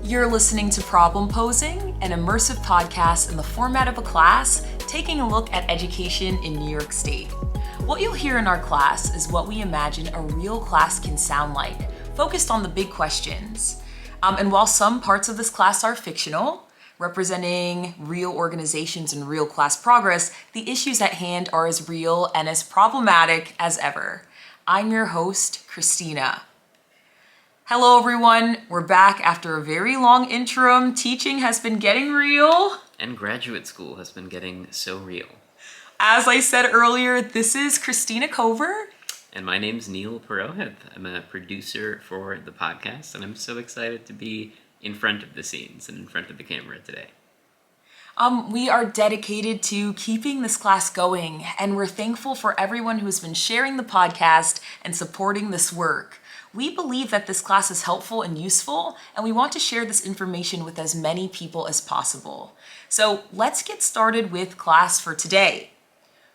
You're listening to Problem Posing, an immersive podcast in the format of a class, taking a look at education in New York State. What you'll hear in our class is what we imagine a real class can sound like, focused on the big questions. And while some parts of this class are fictional, representing real organizations and real class progress, the issues at hand are as real and as problematic as ever. I'm your host, Christina. Hello everyone, we're back after a very long interim. Teaching has been getting real. And graduate school has been getting so real. As I said earlier, this is Christina Cover. And my name's Neil Purohit. I'm a producer for the podcast, and I'm so excited to be in front of the scenes and in front of the camera today. We are dedicated to keeping this class going, and we're thankful for everyone who has been sharing the podcast and supporting this work. We believe that this class is helpful and useful, and we want to share this information with as many people as possible. So let's get started with class for today.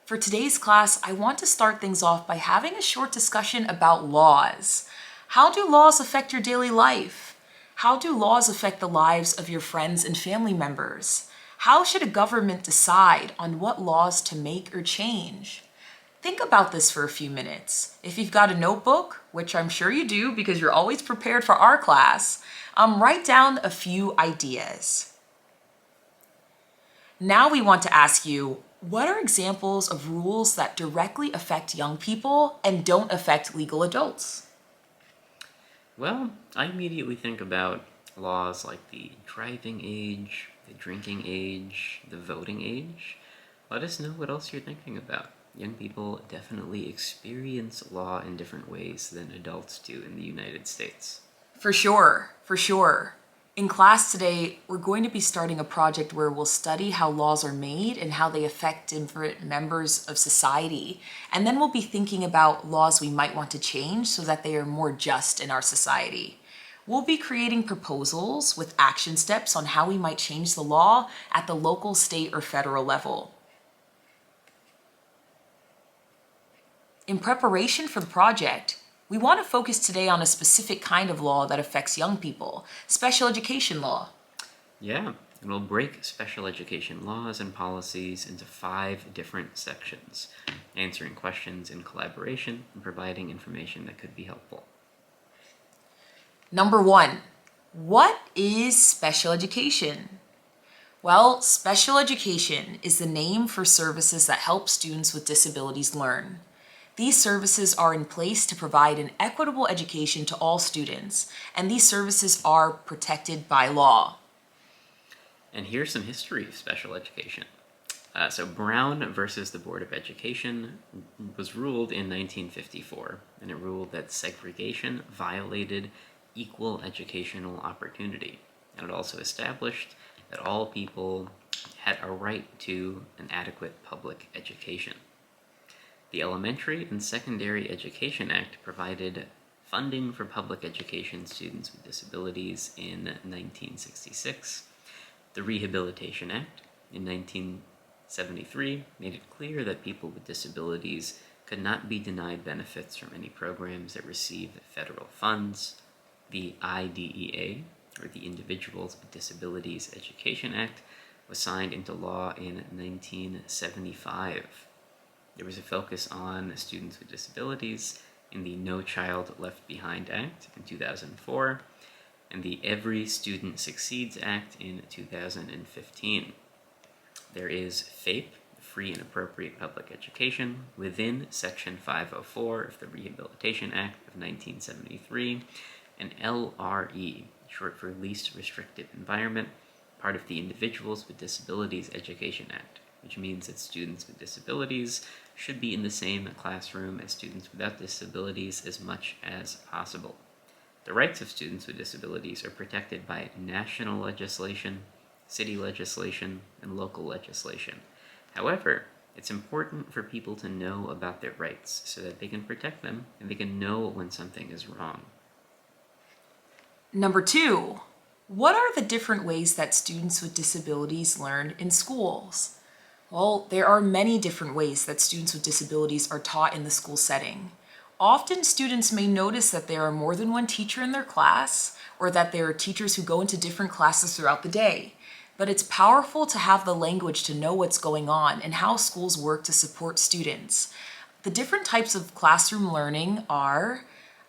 For today's class, I want to start things off by having a short discussion about laws. How do laws affect your daily life? How do laws affect the lives of your friends and family members? How should a government decide on what laws to make or change? Think about this for a few minutes. If you've got a notebook, which I'm sure you do because you're always prepared for our class, write down a few ideas. Now we want to ask you, what are examples of rules that directly affect young people and don't affect legal adults? Well, I immediately think about laws like the driving age, the drinking age, the voting age. Let us know what else you're thinking about. Young people definitely experience law in different ways than adults do in the United States. For sure. In class today, we're going to be starting a project where we'll study how laws are made and how they affect different members of society. And then we'll be thinking about laws we might want to change so that they are more just in our society. We'll be creating proposals with action steps on how we might change the law at the local, state, or federal level. In preparation for the project, we want to focus today on a specific kind of law that affects young people, special education law. Yeah, and we'll break special education laws and policies into 5 different sections, answering questions in collaboration and providing information that could be helpful. Number 1, what is special education? Well, special education is the name for services that help students with disabilities learn. These services are in place to provide an equitable education to all students, and these services are protected by law. And here's some history of special education. So Brown versus the Board of Education was ruled in 1954, and it ruled that segregation violated equal educational opportunity. And it also established that all people had a right to an adequate public education. The Elementary and Secondary Education Act provided funding for public education students with disabilities in 1966. The Rehabilitation Act in 1973 made it clear that people with disabilities could not be denied benefits from any programs that receive federal funds. The IDEA, or the Individuals with Disabilities Education Act, was signed into law in 1975. There was a focus on students with disabilities in the No Child Left Behind Act in 2004 and the Every Student Succeeds Act in 2015. There is FAPE, Free and Appropriate Public Education, within Section 504 of the Rehabilitation Act of 1973, and LRE, short for Least Restrictive Environment, part of the Individuals with Disabilities Education Act, which means that students with disabilities should be in the same classroom as students without disabilities as much as possible. The rights of students with disabilities are protected by national legislation, city legislation, and local legislation. However, it's important for people to know about their rights so that they can protect them and they can know when something is wrong. Number 2, what are the different ways that students with disabilities learn in schools? Well, there are many different ways that students with disabilities are taught in the school setting. Often students may notice that there are more than one teacher in their class, or that there are teachers who go into different classes throughout the day. But it's powerful to have the language to know what's going on and how schools work to support students. The different types of classroom learning are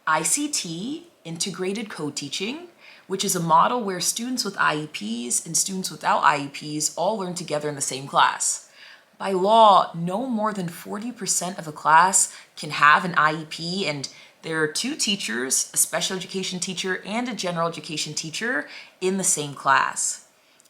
ICT, integrated co-teaching, which is a model where students with IEPs and students without IEPs all learn together in the same class. By law, no more than 40% of a class can have an IEP, and there are two teachers, a special education teacher and a general education teacher, in the same class.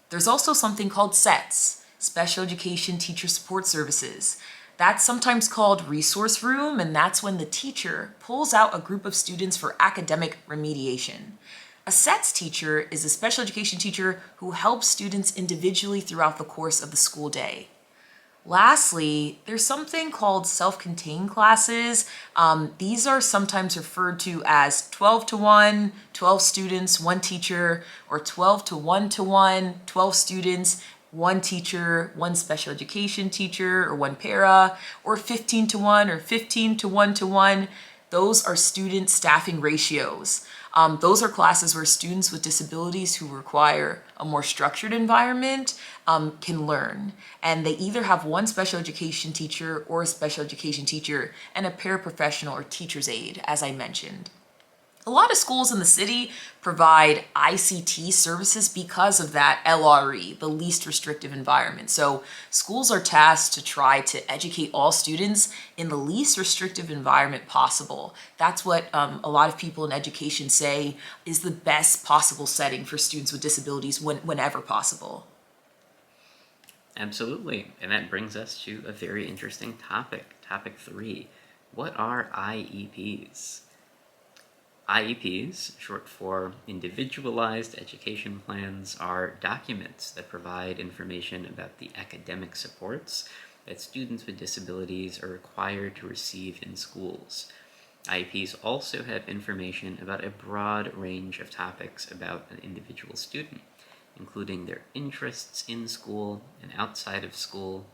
There's also something called SETS, Special Education Teacher Support Services. That's sometimes called resource room, and that's when the teacher pulls out a group of students for academic remediation. A SETS teacher is a special education teacher who helps students individually throughout the course of the school day. Lastly, there's something called self-contained classes. These are sometimes referred to as 12 to 1, 12 students, 1 teacher, or 12 to 1 to 1, 12 students, 1 teacher, 1 special education teacher, or 1 para, or 15 to 1 or 15 to 1 to 1. Those are student staffing ratios. Those are classes where students with disabilities who require a more structured environment can learn. And they either have 1 special education teacher or a special education teacher and a paraprofessional or teacher's aide, as I mentioned. A lot of schools in the city provide ICT services because of that LRE, the least restrictive environment. So schools are tasked to try to educate all students in the least restrictive environment possible. That's what a lot of people in education say is the best possible setting for students with disabilities whenever possible. Absolutely. And that brings us to a very interesting topic. Topic 3. What are IEPs? IEPs, short for Individualized Education Plans, are documents that provide information about the academic supports that students with disabilities are required to receive in schools. IEPs also have information about a broad range of topics about an individual student, including their interests in school and outside of school,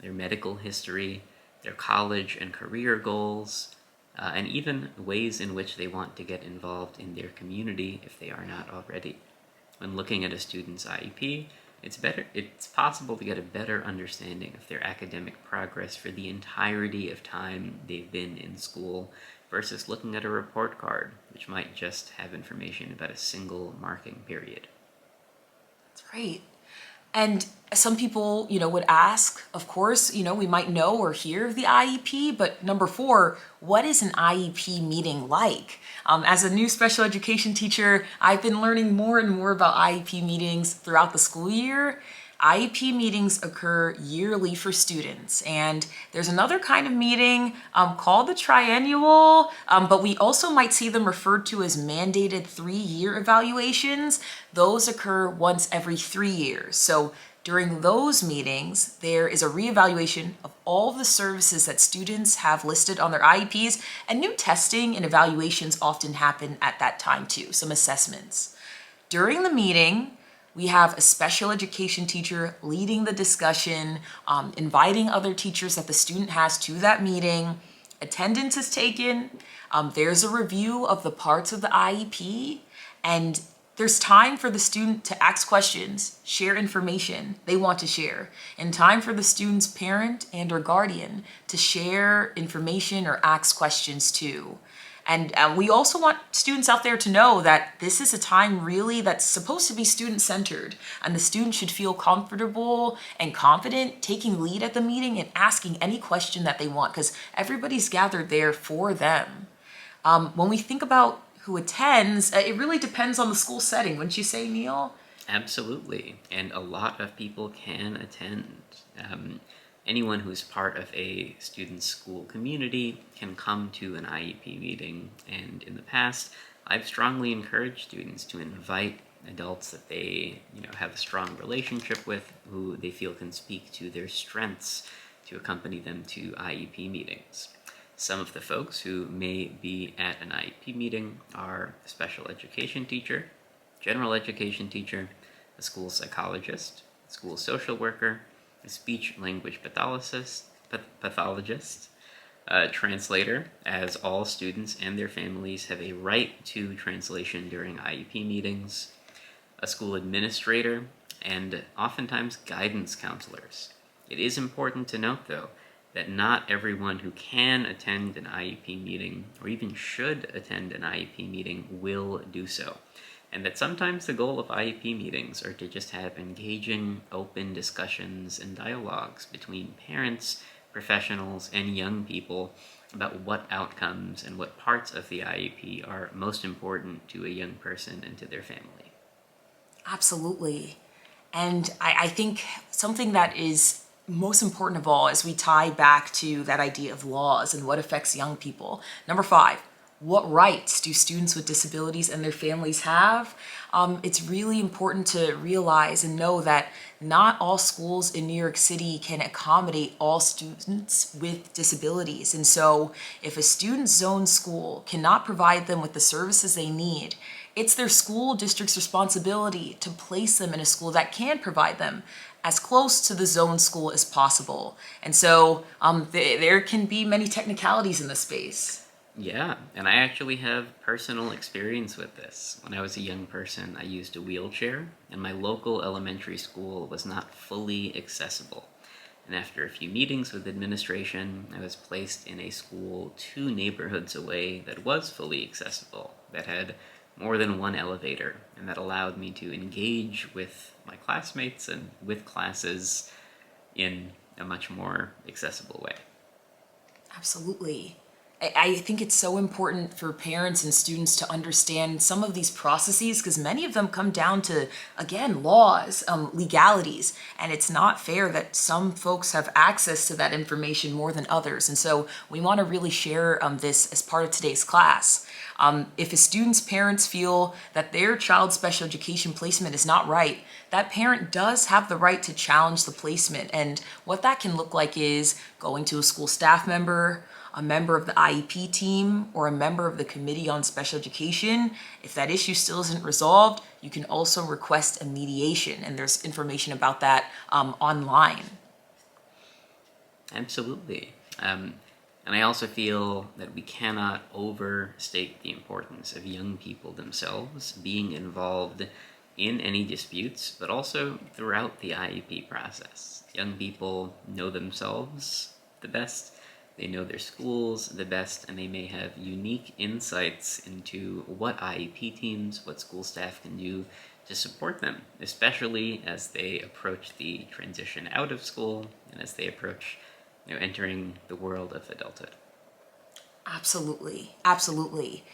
their medical history, their college and career goals, and even ways in which they want to get involved in their community if they are not already. When looking at a student's IEP, it's possible to get a better understanding of their academic progress for the entirety of time they've been in school versus looking at a report card, which might just have information about a single marking period. That's right. And some people, would ask, of course, we might know or hear of the IEP, but number 4, what is an IEP meeting like? As a new special education teacher, I've been learning more and more about IEP meetings throughout the school year. IEP meetings occur yearly for students, and there's another kind of meeting called the triennial, but we also might see them referred to as mandated 3-year evaluations. Those occur once every 3 years. So during those meetings, there is a reevaluation of all of the services that students have listed on their IEPs, and new testing and evaluations often happen at that time too, some assessments. During the meeting, we have a special education teacher leading the discussion, inviting other teachers that the student has to that meeting. Attendance is taken. There's a review of the parts of the IEP, and there's time for the student to ask questions, share information they want to share, and time for the student's parent and or guardian to share information or ask questions too. And we also want students out there to know that this is a time really that's supposed to be student-centered, and the student should feel comfortable and confident taking lead at the meeting and asking any question that they want, because everybody's gathered there for them. When we think about who attends, it really depends on the school setting, wouldn't you say, Neil? Absolutely, and a lot of people can attend. Anyone who's part of a student school community can come to an IEP meeting, and in the past, I've strongly encouraged students to invite adults that they have a strong relationship with, who they feel can speak to their strengths, to accompany them to IEP meetings. Some of the folks who may be at an IEP meeting are a special education teacher, general education teacher, a school psychologist, a school social worker, a speech-language pathologist, A translator, as all students and their families have a right to translation during IEP meetings. A school administrator, and oftentimes guidance counselors. It is important to note, though, that not everyone who can attend an IEP meeting, or even should attend an IEP meeting, will do so. And that sometimes the goal of IEP meetings are to just have engaging, open discussions and dialogues between parents, professionals, and young people about what outcomes and what parts of the IEP are most important to a young person and to their family. Absolutely. And I think something that is most important of all as we tie back to that idea of laws and what affects young people. Number 5, what rights do students with disabilities and their families have? It's really important to realize and know that not all schools in New York City can accommodate all students with disabilities. And so if a student zone school cannot provide them with the services they need, it's their school district's responsibility to place them in a school that can provide them as close to the zone school as possible. And so there can be many technicalities in this space. Yeah, and I actually have personal experience with this. When I was a young person, I used a wheelchair, and my local elementary school was not fully accessible. And after a few meetings with administration, I was placed in a school 2 neighborhoods away that was fully accessible, that had more than one elevator, and that allowed me to engage with my classmates and with classes in a much more accessible way. Absolutely. I think it's so important for parents and students to understand some of these processes because many of them come down to, again, laws, legalities, and it's not fair that some folks have access to that information more than others. And so we want to really share this as part of today's class. If a student's parents feel that their child's special education placement is not right, that parent does have the right to challenge the placement. And what that can look like is going to a school staff member, a member of the IEP team, or a member of the Committee on Special Education. If that issue still isn't resolved, you can also request a mediation, and there's information about that online. Absolutely. And I also feel that we cannot overstate the importance of young people themselves being involved in any disputes, but also throughout the IEP process. Young people know themselves the best, they know their schools the best, and they may have unique insights into what IEP teams, what school staff can do to support them, especially as they approach the transition out of school and as they approach entering the world of adulthood. Absolutely, absolutely.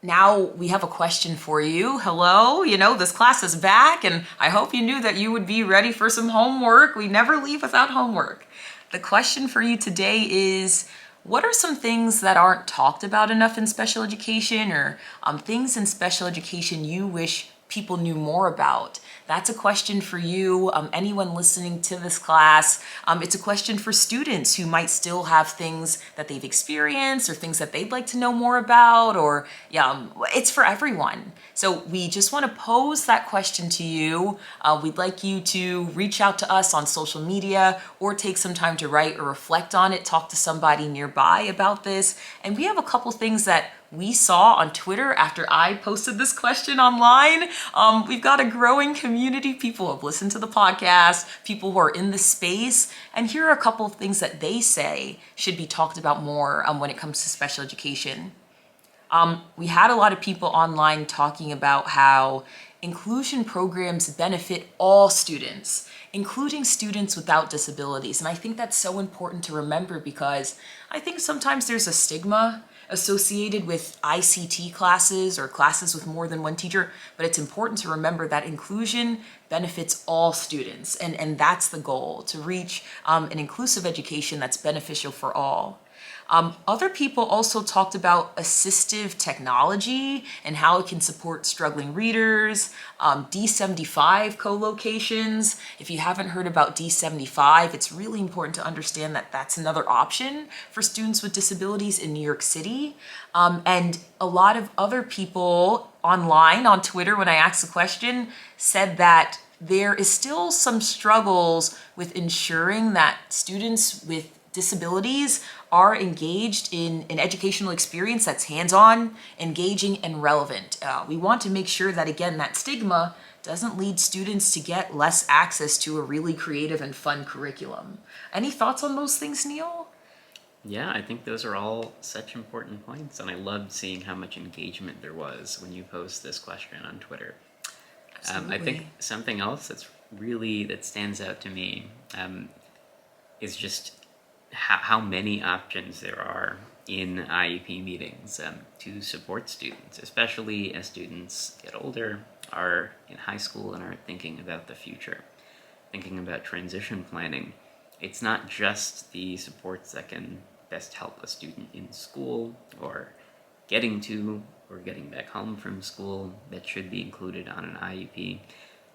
Now we have a question for you. Hello, this class is back, and I hope you knew that you would be ready for some homework. We never leave without homework. The question for you today is, what are some things that aren't talked about enough in special education, or things in special education you wish people knew more about? That's a question for you, anyone listening to this class. It's a question for students who might still have things that they've experienced or things that they'd like to know more about, or it's for everyone. So we just want to pose that question to you. We'd like you to reach out to us on social media or take some time to write or reflect on it, talk to somebody nearby about this. And we have a couple things that we saw on Twitter after I posted this question online. We've got a growing community, people who have listened to the podcast, people who are in the space, and here are a couple of things that they say should be talked about more when it comes to special education. We had a lot of people online talking about how inclusion programs benefit all students, including students without disabilities. And I think that's so important to remember because I think sometimes there's a stigma associated with ICT classes or classes with more than one teacher, but it's important to remember that inclusion benefits all students, and that's the goal, to reach an inclusive education that's beneficial for all. Other people also talked about assistive technology and how it can support struggling readers, D75 co-locations. If you haven't heard about D75, it's really important to understand that that's another option for students with disabilities in New York City. And a lot of other people online on Twitter, when I asked the question, said that there is still some struggles with ensuring that students with disabilities are engaged in an educational experience that's hands-on, engaging, and relevant. We want to make sure that, again, that stigma doesn't lead students to get less access to a really creative and fun curriculum. Any thoughts on those things, Neil? Yeah, I think those are all such important points, and I loved seeing how much engagement there was when you posed this question on Twitter. I think something else that stands out to me is just how many options there are in IEP meetings to support students, especially as students get older, are in high school, and are thinking about the future, thinking about transition planning. It's not just the supports that can best help a student in school or getting to or getting back home from school that should be included on an IEP,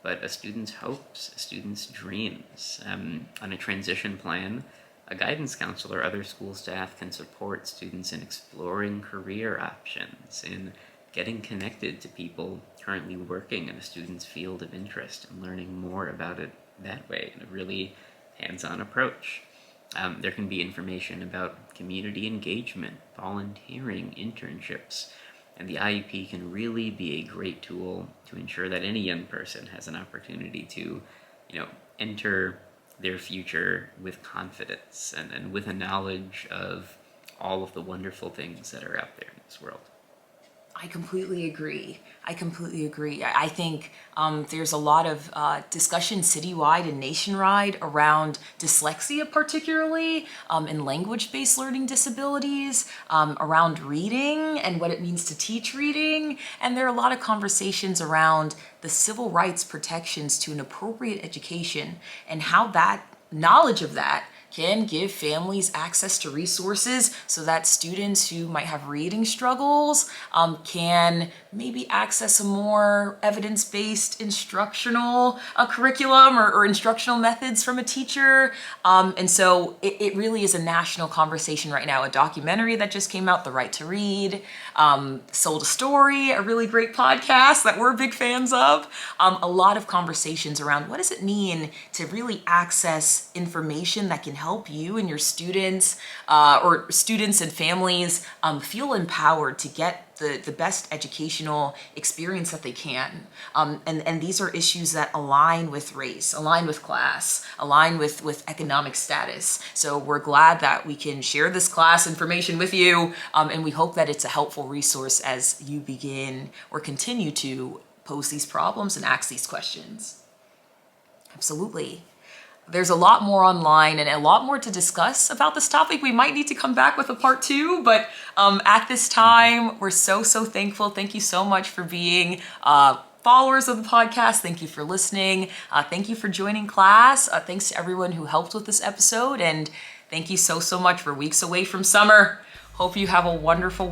but a student's hopes, a student's dreams. On a transition plan, a guidance counselor or other school staff can support students in exploring career options, in getting connected to people currently working in a student's field of interest and learning more about it that way in a really hands-on approach. There can be information about community engagement, volunteering, internships, and the IEP can really be a great tool to ensure that any young person has an opportunity to, enter their future with confidence and with a knowledge of all of the wonderful things that are out there in this world. I completely agree. I think there's a lot of discussion citywide and nationwide around dyslexia, particularly in language-based learning disabilities, around reading and what it means to teach reading. And there are a lot of conversations around the civil rights protections to an appropriate education and how that knowledge of that can give families access to resources so that students who might have reading struggles can maybe access a more evidence-based instructional curriculum or instructional methods from a teacher. And so it really is a national conversation right now. A documentary that just came out, The Right to Read, Sold a Story, a really great podcast that we're big fans of. A lot of conversations around what does it mean to really access information that can help you and your students or students and families feel empowered to get the best educational experience that they can. And these are issues that align with race, align with class, align with economic status. So we're glad that we can share this class information with you, and we hope that it's a helpful resource as you begin or continue to pose these problems and ask these questions. Absolutely. There's a lot more online and a lot more to discuss about this topic. We might need to come back with a part 2, but at this time, we're so thankful. Thank you so much for being followers of the podcast. Thank you for listening. Thank you for joining class. Thanks to everyone who helped with this episode. And thank you so much. We're weeks away from summer. Hope you have a wonderful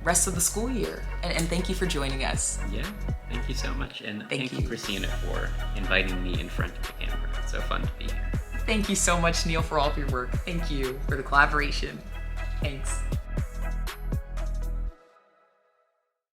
rest of the school year. And thank you for joining us. Yeah. Thank you so much, and thank you, Christina, for inviting me in front of the camera. It's so fun to be here. Thank you so much, Neil, for all of your work. Thank you for the collaboration. Thanks.